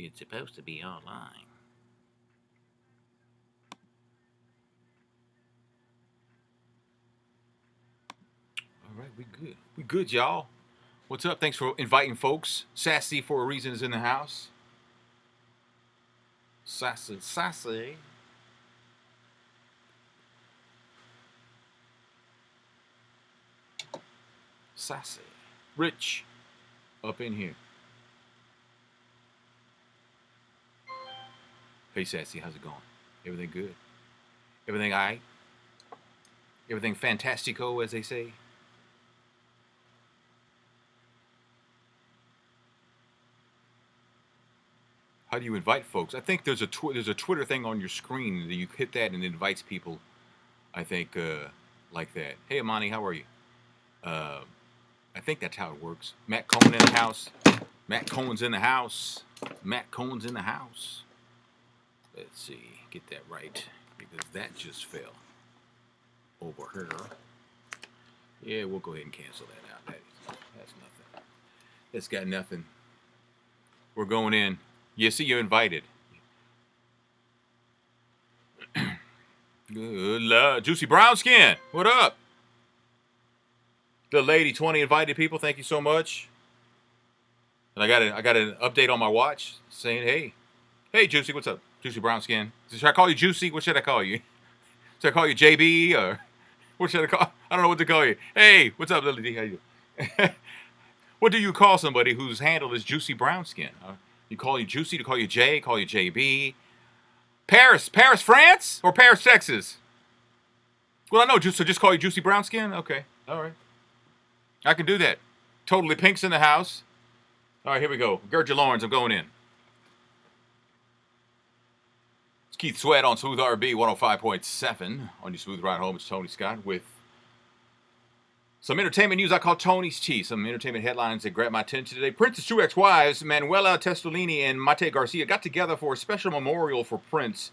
It's supposed to be online. All right, we good. We good, y'all. What's up? Thanks for inviting folks. Sassy for a reason is in the house. Sassy, sassy. Sassy. Rich up in here. Hey, Sassy, how's it going? Everything good? Everything all right? Everything fantastico, as they say? How do you invite folks? I think there's a Twitter thing on your screen that you hit that and it invites people. I think like that. Hey, Amani, how are you? I think that's how it works. Matt Cohen in the house. Matt Cohen's in the house. Matt Cohen's in the house. Let's see, get that right because that just fell over here. Yeah, we'll go ahead and cancel that out. That's nothing. That's got nothing. We're going in. You see, you're invited. Good luck. Juicy Brown Skin, what up? The Lady 20 invited people. Thank you so much. And I got an update on my watch saying, hey, Juicy, what's up? Juicy Brown Skin. Should I call you Juicy? What should I call you? Should I call you JB or what should I call? I don't know what to call you. Hey, what's up, Lily D? How you doing? What do you call somebody whose handle is Juicy Brown Skin? You call you Juicy, to call you J, call you JB. Paris, France, or Paris, Texas? Well, I know, so just call you Juicy Brown Skin? Okay, all right. I can do that. Totally Pink's in the house. All right, here we go. Gertrude Lawrence, I'm going in. It's Keith Sweat on Smooth RB 105.7. On your smooth ride home, it's Tony Scott with some entertainment news I call Tony's Tea. Some entertainment headlines that grabbed my attention today. Prince's two ex-wives, Manuela Testolini and Mate Garcia, got together for a special memorial for Prince.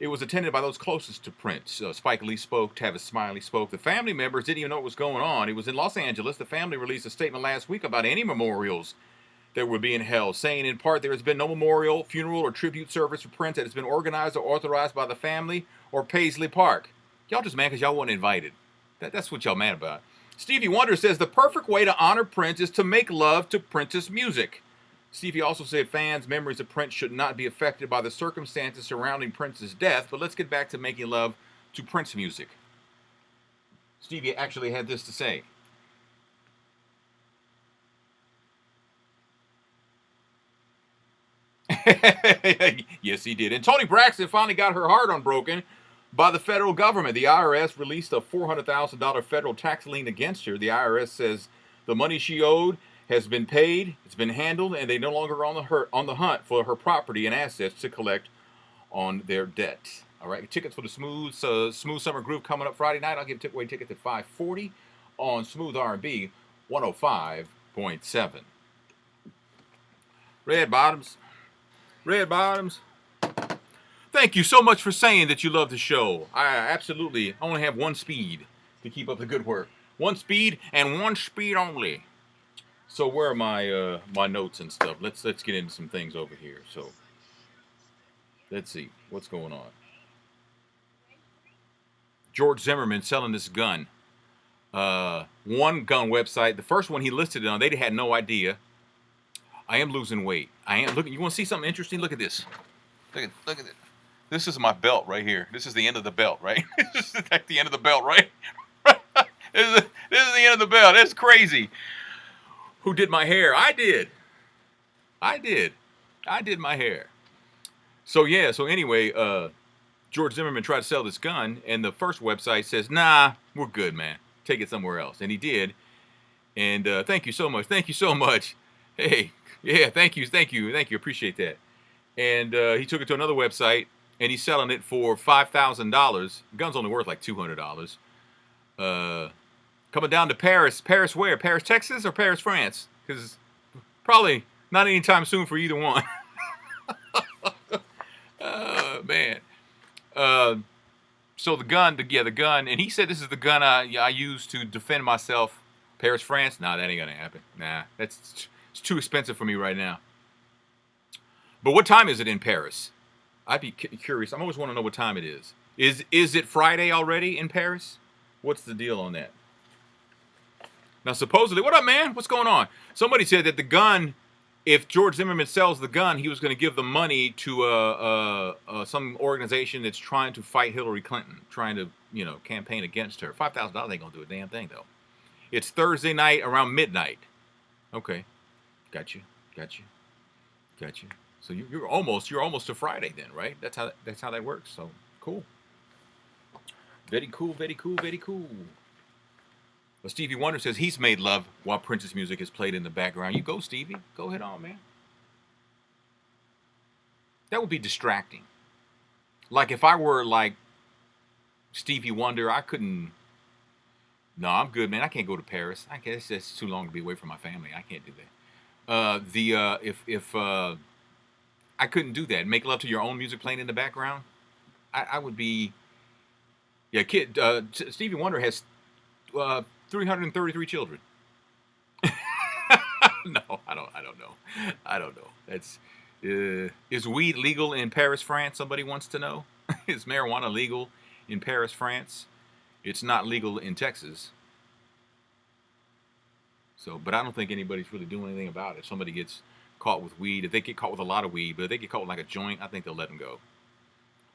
It was attended by those closest to Prince. Spike Lee spoke, Tavis Smiley spoke. The family members didn't even know what was going on. It was in Los Angeles. The family released a statement last week about any memorials that were being held, saying in part there has been no memorial, funeral, or tribute service for Prince that has been organized or authorized by the family or Paisley Park. Y'all just mad because y'all weren't invited. That's what y'all mad about. Stevie Wonder says the perfect way to honor Prince is to make love to Prince's music. Stevie also said fans' memories of Prince should not be affected by the circumstances surrounding Prince's death, but let's get back to making love to Prince music. Stevie actually had this to say. Yes, he did. And Toni Braxton finally got her heart unbroken by the federal government. The IRS released a $400,000 federal tax lien against her. The IRS says the money she owed has been paid, it's been handled, and they no longer are on the hunt for her property and assets to collect on their debt. All right, tickets for the Smooth Summer Groove coming up Friday night. I'll give away tickets at $540 on Smooth R&B 105.7. Red Bottoms. Thank you so much for saying that you love the show. I absolutely only have one speed to keep up the good work. One speed and one speed only. So where are my my notes and stuff? Let's get into some things over here. So let's see what's going on. George Zimmerman selling this gun. One gun website. The first one he listed it on, they had no idea. I am losing weight. I am looking. You want to see something interesting? Look at this. Look at it. This is my belt right here. This is the end of the belt, right? This is like the end of the belt, right? This is the end of the belt. That's crazy. Who did my hair? I did my hair. So yeah, so anyway, George Zimmerman tried to sell this gun, and the first website says, nah, we're good, man. Take it somewhere else. And he did. And thank you so much. Hey, yeah, thank you. Appreciate that. And he took it to another website, and he's selling it for $5,000. The gun's only worth like $200. Coming down to Paris. Paris where? Paris, Texas or Paris, France? Because probably not anytime soon for either one. Man. So the gun, and he said this is the gun I use to defend myself. Paris, France? Nah, that ain't gonna happen. Nah, it's too expensive for me right now. But what time is it in Paris? I'd be curious. I always want to know what time it is. Is it Friday already in Paris? What's the deal on that? Now, supposedly, what up, man? What's going on? Somebody said that the gun, if George Zimmerman sells the gun, he was going to give the money to some organization that's trying to fight Hillary Clinton, trying to, campaign against her. $5,000 ain't going to do a damn thing, though. It's Thursday night around midnight. Okay. Got you. So you're almost to Friday then, right? That's how that works. So cool. Very cool. Well, Stevie Wonder says he's made love while Prince's music is played in the background. You go, Stevie. Go ahead on, man. That would be distracting. Like if I were like Stevie Wonder, I couldn't. No, I'm good, man. I can't go to Paris. I guess that's too long to be away from my family. I can't do that. If I couldn't do that, make love to your own music playing in the background, I would be. Yeah, Stevie Wonder has 333 children. No, I don't know. That's is weed legal in Paris, France? Somebody wants to know. Is marijuana legal in Paris, France? It's not legal in Texas. So, but I don't think anybody's really doing anything about it. If somebody gets caught with weed, if they get caught with a lot of weed, but if they get caught with like a joint, I think they'll let them go.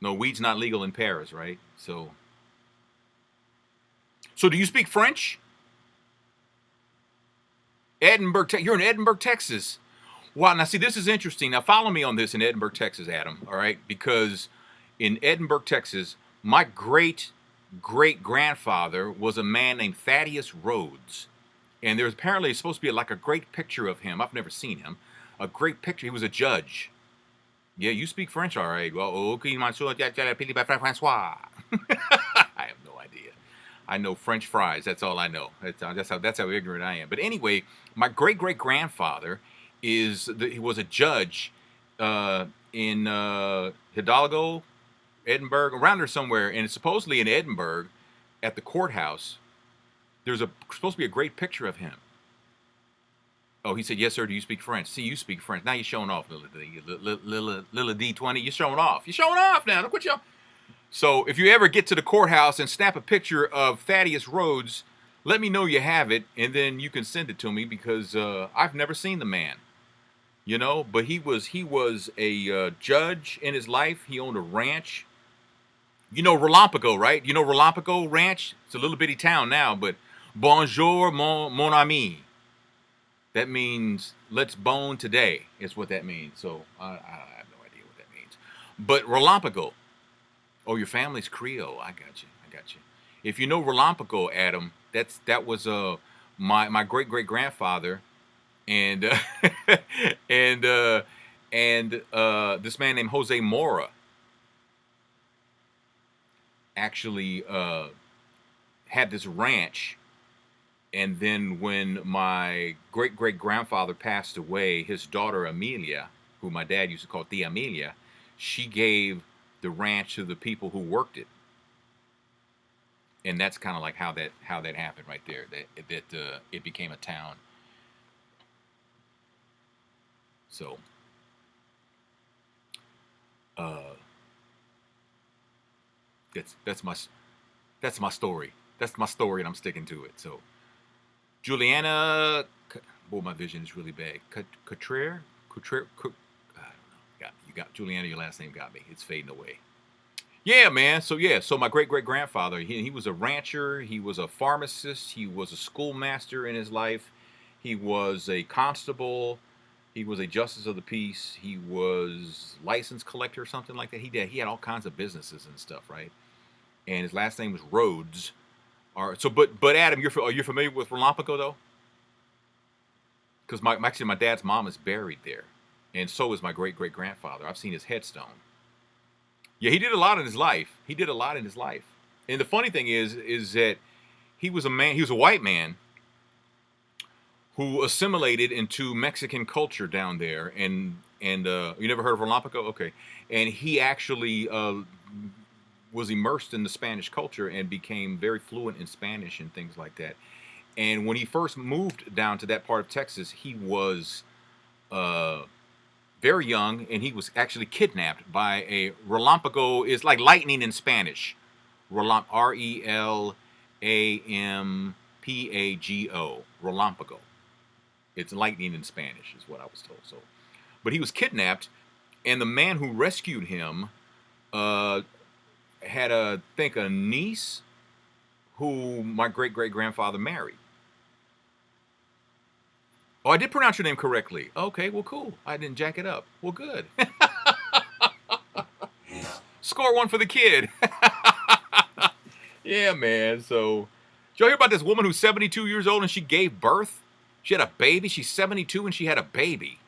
No, weed's not legal in Paris, right? So do you speak French? Edinburg, you're in Edinburg, Texas. Wow, now see, this is interesting. Now follow me on this in Edinburg, Texas, Adam, all right? Because in Edinburg, Texas, my great-great-grandfather was a man named Thaddeus Rhodes. And there's apparently supposed to be like a great picture of him. I've never seen him. A great picture. He was a judge. Yeah, you speak French, all right. Well, okay, Francois. I have no idea. I know French fries. That's all I know. That's how ignorant I am. But anyway, my great-great-grandfather he was a judge in Hidalgo, Edinburgh, around there somewhere. And it's supposedly in Edinburgh at the courthouse. There's supposed to be a great picture of him. Oh, he said, yes, sir, do you speak French? See, you speak French. Now you're showing off, little D20. You're showing off. You're showing off now. Look what y'all. So if you ever get to the courthouse and snap a picture of Thaddeus Rhodes, let me know you have it, and then you can send it to me because I've never seen the man. But he was a judge in his life. He owned a ranch. You know Relampago, right? You know Relampago Ranch? It's a little bitty town now, but bonjour, mon ami. That means let's bone today, is what that means. So I have no idea what that means. But Relampago. Oh, your family's Creole. I got you. If you know Relampago, Adam, that was my great-great-grandfather and this man named Jose Mora actually had this ranch, and then when my great-great-grandfather passed away, his daughter Amelia, who my dad used to call Tia Amelia, she gave the ranch to the people who worked it, and that's kind of like how that happened right there. That it became a town. So that's my story. That's my story, and I'm sticking to it. So Juliana, boy, my vision is really bad. Couture, I don't know. You got Juliana. Your last name got me. It's fading away. Yeah, man. So my great-great-grandfather, he was a rancher. He was a pharmacist. He was a schoolmaster in his life. He was a constable. He was a justice of the peace. He was license collector or something like that. He had all kinds of businesses and stuff, right? And his last name was Rhodes. All right. So, but Adam, are you familiar with Relampago though? Because actually my dad's mom is buried there, and so is my great-great-grandfather. I've seen his headstone. Yeah, he did a lot in his life. And the funny thing is that he was a white man who assimilated into Mexican culture down there. And you never heard of Relampago? Okay. And he actually was immersed in the Spanish culture and became very fluent in Spanish and things like that. And when he first moved down to that part of Texas, he was very young, and he was actually kidnapped by a relámpago. Is like lightning in Spanish. Relampago. Relámpago. It's lightning in Spanish, is what I was told. So, but he was kidnapped, and the man who rescued him had I think a niece who my great-great-grandfather married. Oh, I did pronounce your name correctly. Okay, well, cool. I didn't jack it up. Well, good. Score one for the kid. Yeah, man. So, did y'all hear about this woman who's 72 years old and she gave birth? She had a baby. She's 72 and she had a baby.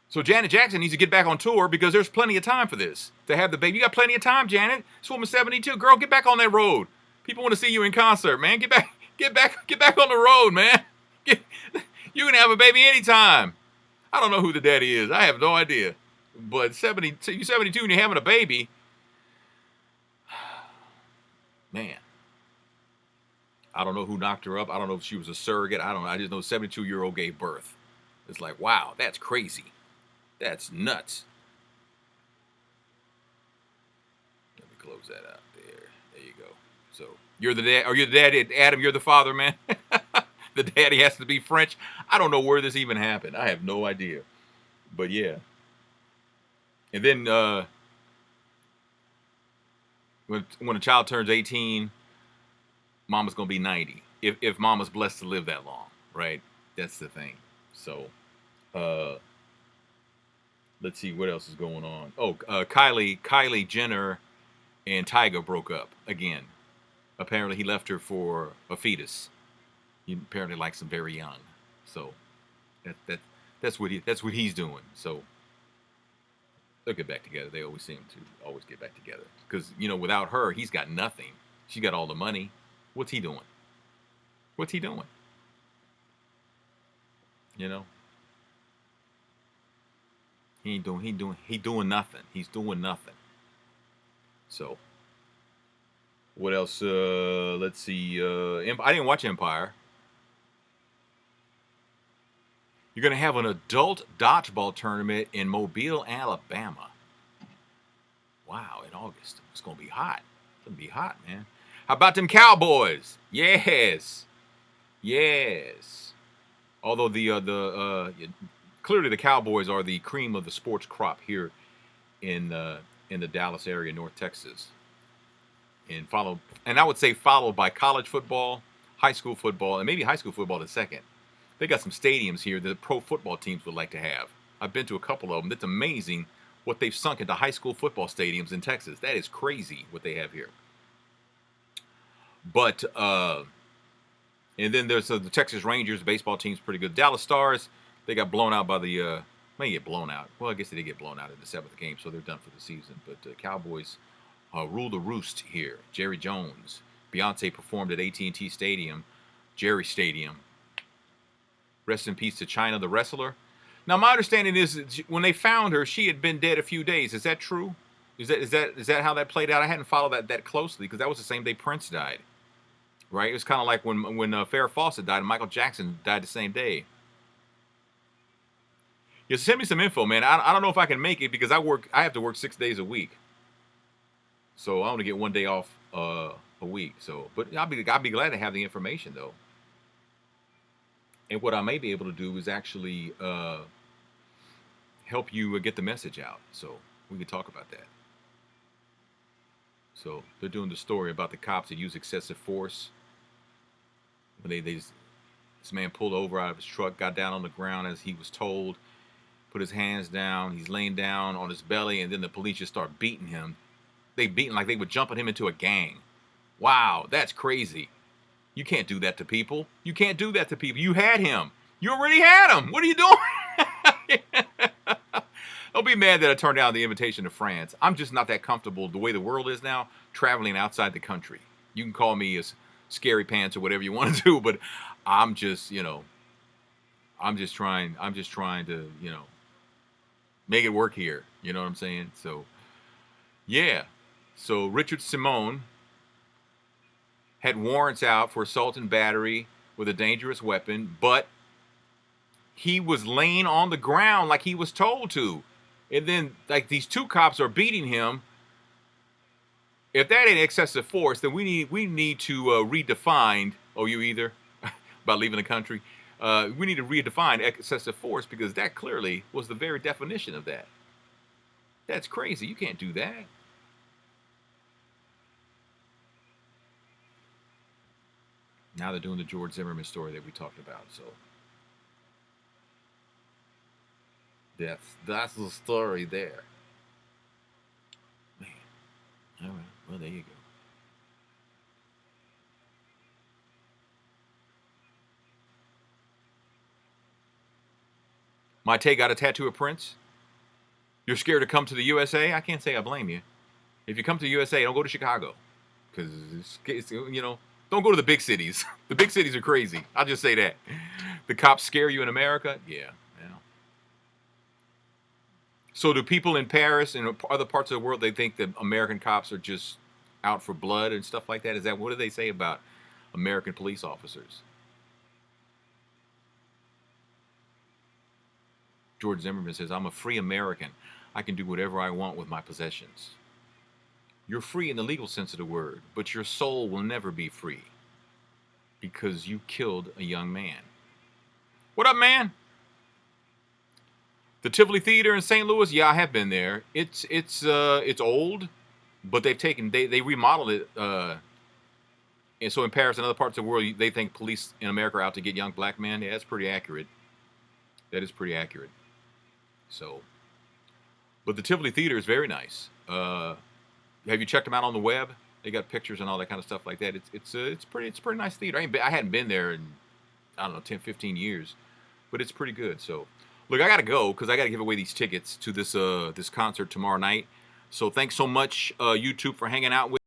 So Janet Jackson needs to get back on tour because there's plenty of time for this. To have the baby. You got plenty of time, Janet. This woman's 72. Girl, get back on that road. People want to see you in concert, man. Get back on the road, man. You can have a baby anytime. I don't know who the daddy is. I have no idea. But you're 72 and you're having a baby. Man. I don't know who knocked her up. I don't know if she was a surrogate. I don't know. I just know 72-year-old gave birth. It's like, wow, that's crazy. That's nuts. Let me close that out there. There you go. So you're the dad, or you're the daddy, Adam. You're the father, man. The daddy has to be French. I don't know where this even happened. I have no idea. But yeah. And then when a child turns 18, mama's gonna be 90. If mama's blessed to live that long, right? That's the thing. So let's see what else is going on. Oh, Kylie Jenner and Tyga broke up again. Apparently he left her for a fetus. He apparently likes him very young. So that's what he's doing. So they'll get back together. They always seem to always get back together. Because, without her, he's got nothing. She got all the money. What's he doing? What's he doing? He doing nothing. He's doing nothing. So what else? Let's see. I didn't watch Empire. You're going to have an adult dodgeball tournament in Mobile, Alabama. Wow, in August. It's going to be hot. It's going to be hot, man. How about them Cowboys? Yes. Yes. Although clearly the Cowboys are the cream of the sports crop here in the Dallas area, North Texas. And I would say followed by college football, high school football, and maybe high school football in second. They got some stadiums here that pro football teams would like to have. I've been to a couple of them. It's amazing what they've sunk into high school football stadiums in Texas. That is crazy what they have here. But and then there's the Texas Rangers. The baseball team's pretty good. Dallas Stars, they got blown out by the may get blown out. Well, I guess they did get blown out in the 7th game, so they're done for the season. But Cowboys rule the roost here. Jerry Jones, Beyonce performed at AT&T Stadium, Jerry Stadium. Rest in peace to China, the wrestler. Now, my understanding is that when they found her, she had been dead a few days. Is that true? Is that how that played out? I hadn't followed that closely because that was the same day Prince died. Right? It was kind of like when Farrah Fawcett died and Michael Jackson died the same day. Yeah, send me some info, man. I don't know if I can make it because I have to work 6 days a week. So I only get 1 day off a week. So, but I'll be glad to have the information though. And what I may be able to do is actually help you get the message out. So we can talk about that. So they're doing the story about the cops that use excessive force. When this man pulled over out of his truck, got down on the ground as he was told, put his hands down. He's laying down on his belly, and then the police just start beating him. They beat him like they were jumping him into a gang. Wow, that's crazy. You can't do that to people. You can't do that to people. You had him. You already had him. What are you doing? Don't be mad that I turned down the invitation to France. I'm just not that comfortable the way the world is now, traveling outside the country. You can call me as scary pants or whatever you want to do, but I'm just, I'm just trying to, make it work here. You know what I'm saying? So, yeah. So Richard Simone had warrants out for assault and battery with a dangerous weapon, but he was laying on the ground like he was told to. And then, like, these two cops are beating him. If that ain't excessive force, then we need to redefine. Oh, you either about leaving the country. We need to redefine excessive force, because that clearly was the very definition of that. That's crazy. You can't do that. Now they're doing the George Zimmerman story that we talked about. So that's the story there. Man. All right. Well, there you go. My Tay got a tattoo of Prince. You're scared to come to the USA? I can't say I blame you. If you come to the USA, don't go to Chicago, because don't go to the big cities. The big cities are crazy. I'll just say that. The cops scare you in America? Yeah. So do people in Paris and other parts of the world, they think that American cops are just out for blood and stuff like that? Is that, what do they say about American police officers? George Zimmerman says, I'm a free American. I can do whatever I want with my possessions. You're free in the legal sense of the word, but your soul will never be free, because you killed a young man. What up, man? The Tivoli Theater in St. Louis, yeah, I have been there. It's old, but they remodeled it. And so in Paris and other parts of the world, they think police in America are out to get young black men. Yeah, that's pretty accurate. That is pretty accurate. So, but the Tivoli Theater is very nice. Have you checked them out on the web? They got pictures and all that kind of stuff like that. It's a pretty nice theater. I hadn't been there in, I don't know, 10, 15 years, but it's pretty good. So, look, I gotta go, because I gotta give away these tickets to this concert tomorrow night. So thanks so much, YouTube, for hanging out with